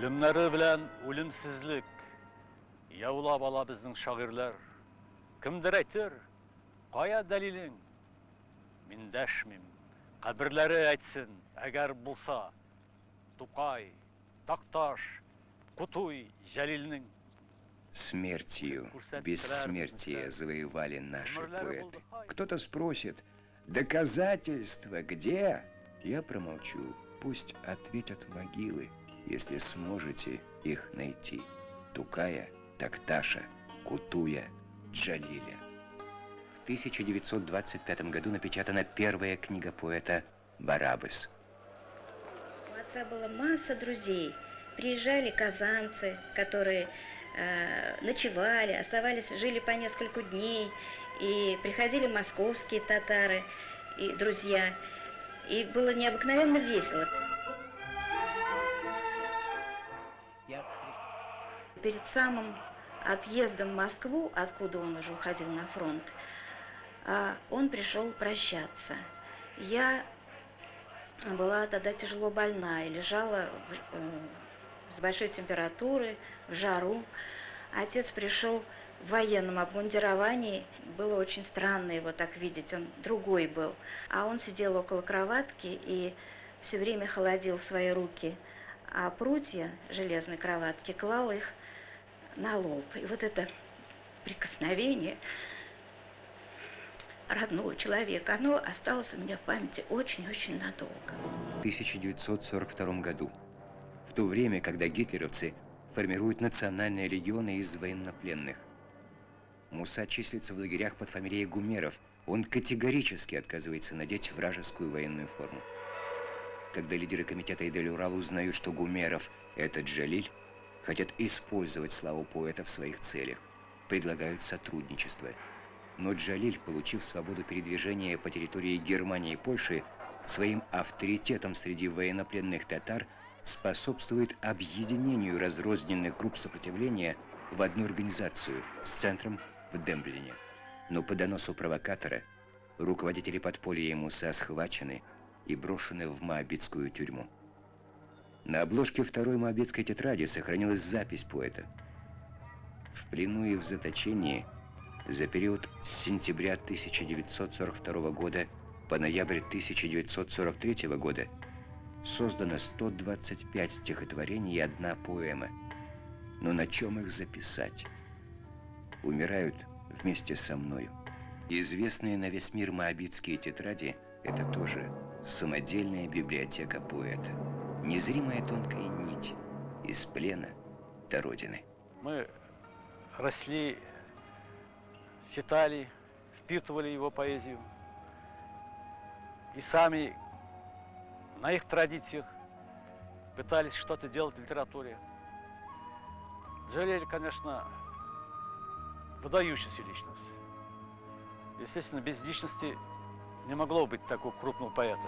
Үлемнәре белән үлемсезлек яулап ала безнең шагыйрьләр. Кемдер әйтер, кая дәлилең? Мин дәшмим, каберләре әйтсен, әгәр булса, Тукай, Такташ, Кутуй, Җәлилнең. Смертью, бессмертие завоевали наши поэты. Кто-то спросит, доказательства где? Я промолчу, пусть ответят могилы, если сможете их найти. Тукая, Такташа, Кутуя, Джалиля. В 1925 году напечатана первая книга поэта «Барабас». У отца была масса друзей. Приезжали казанцы, которые ночевали, оставались, жили по несколько дней. И приходили московские татары и друзья. И было необыкновенно весело. Перед самым отъездом в Москву, откуда он уже уходил на фронт, он пришел прощаться. Я была тогда тяжело больна и лежала с большой температурой, в жару. Отец пришел в военном обмундировании. Было очень странно его так видеть, он другой был. А он сидел около кроватки и все время холодил свои руки, а прутья железной кроватки клал их на лоб. И вот это прикосновение родного человека, оно осталось у меня в памяти очень-очень надолго. В 1942 году, в то время, когда гитлеровцы формируют национальные легионы из военнопленных, Муса числится в лагерях под фамилией Гумеров. Он категорически отказывается надеть вражескую военную форму. Когда лидеры комитета Идель-Урал узнают, что Гумеров – это Джалиль, хотят использовать славу поэта в своих целях, предлагают сотрудничество. Но Джалиль, получив свободу передвижения по территории Германии и Польши, своим авторитетом среди военнопленных татар способствует объединению разрозненных групп сопротивления в одну организацию с центром в Демблине. Но по доносу провокатора руководители подполья и Муса схвачены и брошены в моабитскую тюрьму. На обложке второй моабитской тетради сохранилась запись поэта. В плену и в заточении за период с сентября 1942 года по ноябрь 1943 года создано 125 стихотворений и одна поэма. Но на чем их записать? Умирают вместе со мною. Известные на весь мир моабитские тетради – это тоже самодельная библиотека поэта. Незримая тонкая нить из плена до родины. Мы росли, читали, впитывали его поэзию. И сами на их традициях пытались что-то делать в литературе. Джалиль, конечно, выдающаяся личность. Естественно, без личности не могло быть такого крупного поэта.